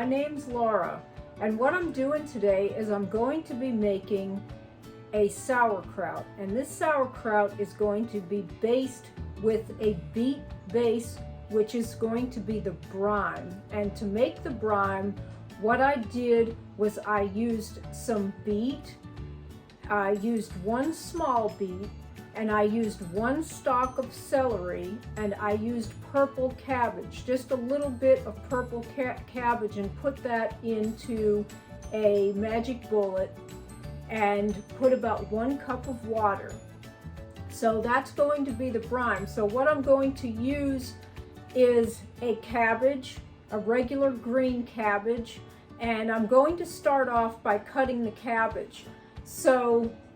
name's Laura, and what I'm doing today is I'm going to be making a sauerkraut, and this sauerkraut is going to be based with a beet base, which is going to be the brine. And to make the brine, what I did was I used some beet, I used one small beet, and I used one stalk of celery, and I used purple cabbage, just a little bit of purple cabbage, and put that into a magic bullet and put about 1 cup of water. So that's going to be the brine. So what I'm going to use is a cabbage, a regular green cabbage, and I'm going to start off by cutting the cabbage.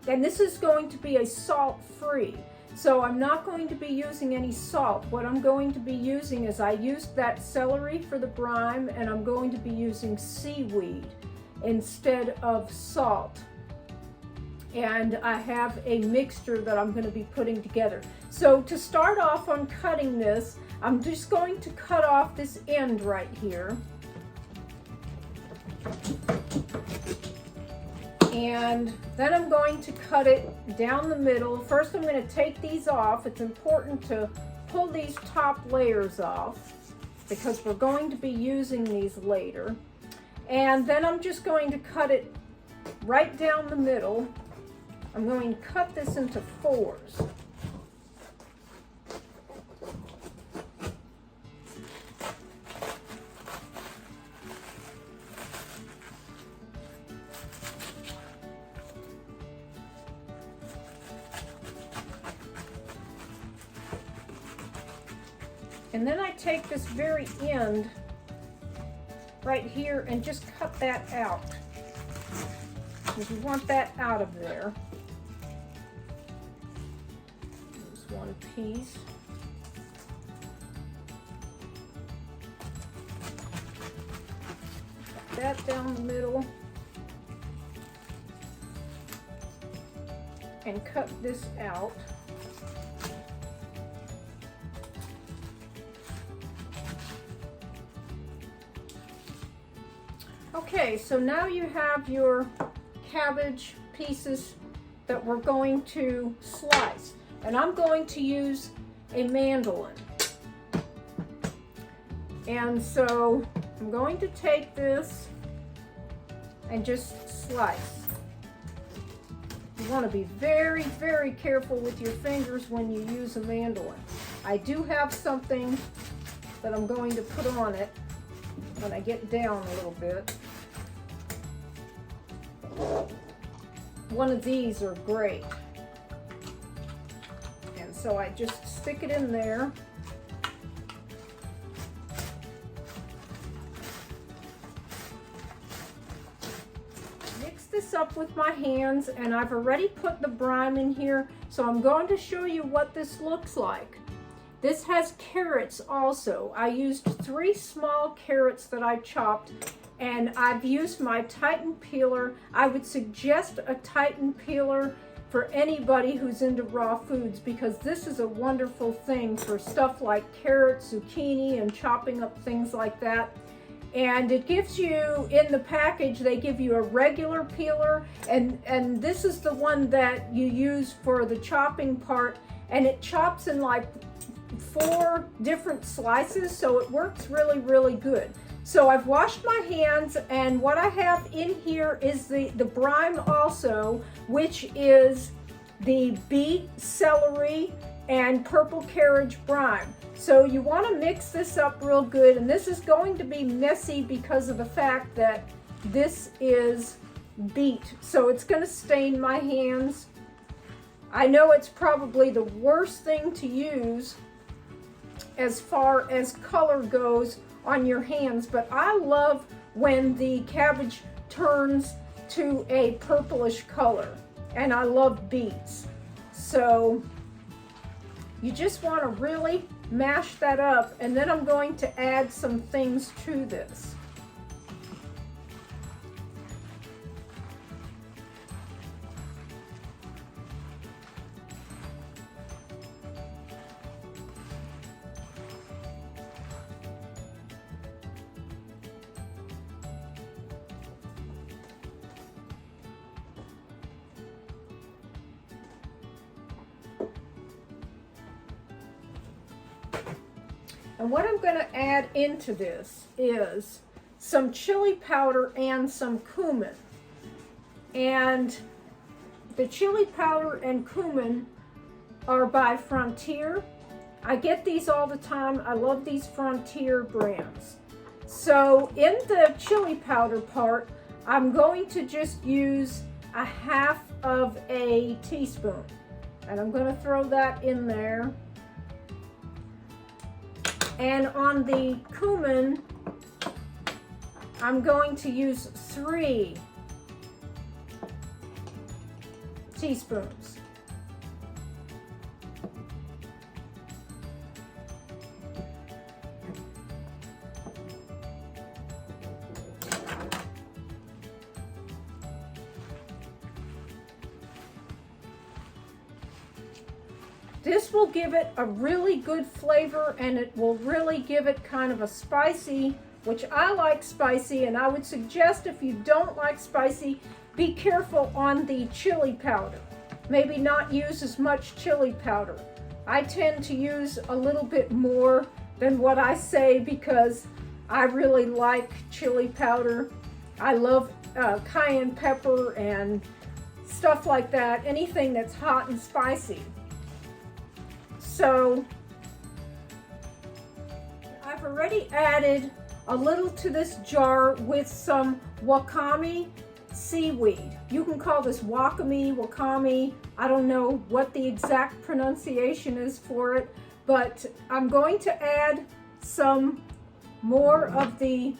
And this is going to be a salt-free. So I'm not going to be using any salt. What I'm going to be using is, I used that celery for the brine, and I'm going to be using seaweed instead of salt. And I have a mixture that I'm going to be putting together. So to start off on cutting this, I'm just going to cut off this end right here. And then I'm going to cut it down the middle. First I'm going to take these off. It's important to pull these top layers off because we're going to be using these later. And then I'm just going to cut it right down the middle. I'm going to cut this into 4s. And then I take this very end right here and just cut that out, because we want that out of there. Just one piece. Cut that down the middle. And cut this out. Okay, so now you have your cabbage pieces that we're going to slice. And I'm going to use a mandolin. And so I'm going to take this and just slice. You want to be very, very careful with your fingers when you use a mandolin. I do have something that I'm going to put on it when I get down a little bit. One of these are great. And so I just stick it in there. Mix this up with my hands, and I've already put the brine in here, so I'm going to show you what this looks like. This has carrots also. I used 3 small carrots that I chopped, and I've used my Titan peeler. I would suggest a Titan peeler for anybody who's into raw foods, because this is a wonderful thing for stuff like carrots, zucchini, and chopping up things like that. And it gives you, in the package, they give you a regular peeler, and this is the one that you use for the chopping part, and it chops in like 4 different slices, so it works really, really good. So I've washed my hands, and what I have in here is the brine also, which is the beet, celery, and purple cabbage brine. So you want to mix this up real good, and this is going to be messy because of the fact that this is beet, so it's going to stain my hands. I know it's probably the worst thing to use as far as color goes on your hands, but I love when the cabbage turns to a purplish color, and I love beets. So you just want to really mash that up, and then I'm going to add some things to this. And what I'm going to add into this is some chili powder and some cumin. And the chili powder and cumin are by Frontier. I get these all the time. I love these Frontier brands. So in the chili powder part, I'm going to just use a half of a teaspoon. And I'm going to throw that in there. And on the cumin, I'm going to use 3 teaspoons. This will give it a really good flavor, and it will really give it kind of a spicy, which I like spicy, and I would suggest if you don't like spicy, be careful on the chili powder. Maybe not use as much chili powder. I tend to use a little bit more than what I say because I really like chili powder. I love cayenne pepper and stuff like that, anything that's hot and spicy. So I've already added a little to this jar with some wakame seaweed. You can call this wakame. I don't know what the exact pronunciation is for it, but I'm going to add some more of the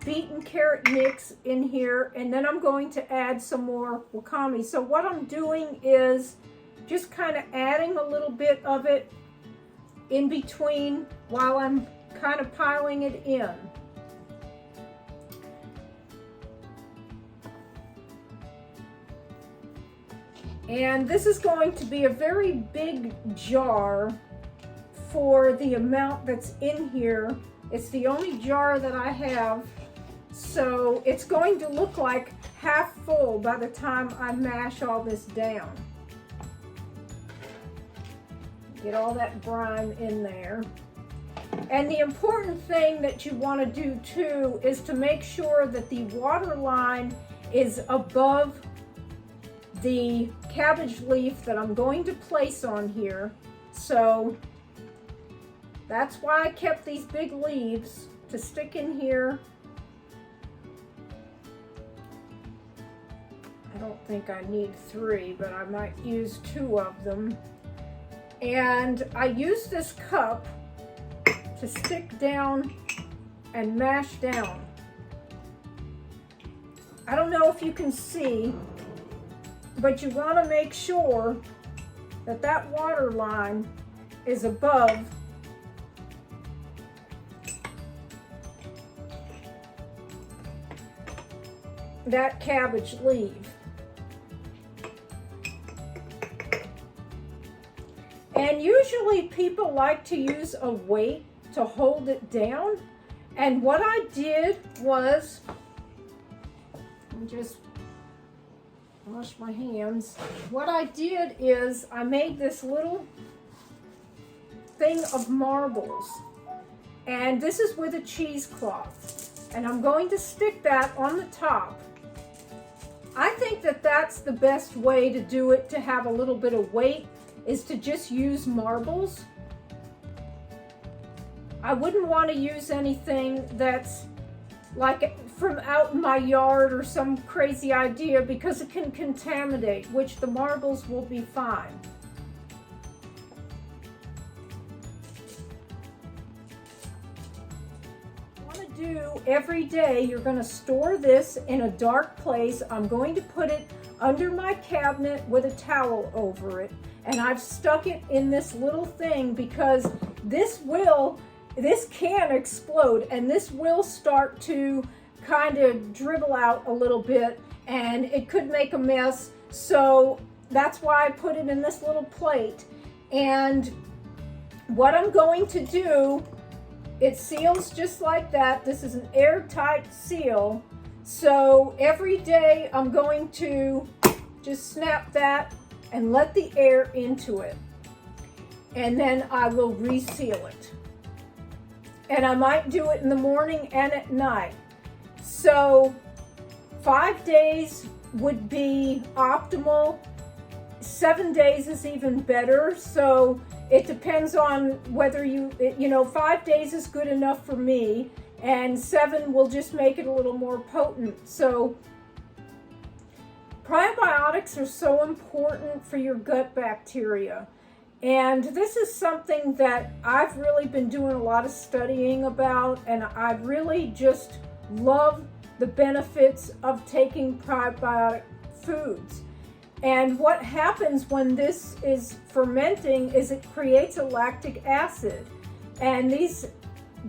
beet and carrot mix in here, and then I'm going to add some more wakame. So what I'm doing is just kind of adding a little bit of it in between while I'm kind of piling it in. And this is going to be a very big jar for the amount that's in here. It's the only jar that I have, so it's going to look like half full by the time I mash all this down. Get all that brine in there. And the important thing that you want to do too is to make sure that the water line is above the cabbage leaf that I'm going to place on here. So that's why I kept these big leaves to stick in here. I don't think I need 3, but I might use 2 of them. And I use this cup to stick down and mash down. I don't know if you can see, but you want to make sure that that water line is above that cabbage leaf. And usually people like to use a weight to hold it down. And what I did was, let me just wash my hands. What I did is I made this little thing of marbles. And this is with a cheesecloth. And I'm going to stick that on the top. I think that that's the best way to do it, to have a little bit of weight, is to just use marbles. I wouldn't want to use anything that's like from out in my yard or some crazy idea, because it can contaminate, which the marbles will be fine. Do every day, you're going to store this in a dark place. I'm going to put it under my cabinet with a towel over it, and I've stuck it in this little thing because this can explode, and this will start to kind of dribble out a little bit, and it could make a mess. So that's why I put it in this little plate. And what I'm going to do, it seals just like that. This is an airtight seal. So every day I'm going to just snap that and let the air into it. And then I will reseal it. and I might do it in the morning and at night. So 5 days would be optimal. 7 days is even better. So it depends on whether you 5 days is good enough for me, and 7 will just make it a little more potent. So probiotics are so important for your gut bacteria. And this is something that I've really been doing a lot of studying about, and I really just love the benefits of taking probiotic foods. And what happens when this is fermenting is it creates a lactic acid. And these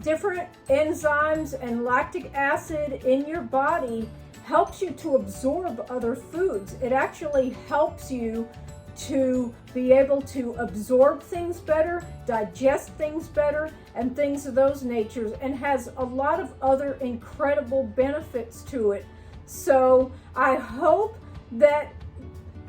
different enzymes and lactic acid in your body helps you to absorb other foods. It actually helps you to be able to absorb things better, digest things better, and things of those natures, and has a lot of other incredible benefits to it. So I hope that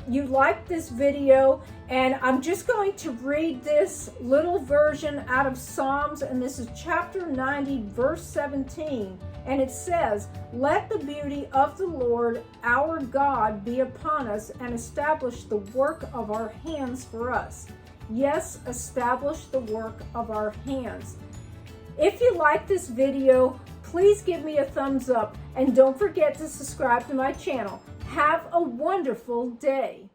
you like this video, and I'm just going to read this little version out of Psalms, and this is chapter 90, verse 17. And it says, "Let the beauty of the Lord our God be upon us, and establish the work of our hands for us." Yes, establish the work of our hands. If you like this video, please give me a thumbs up, and don't forget to subscribe to my channel. Have a wonderful day.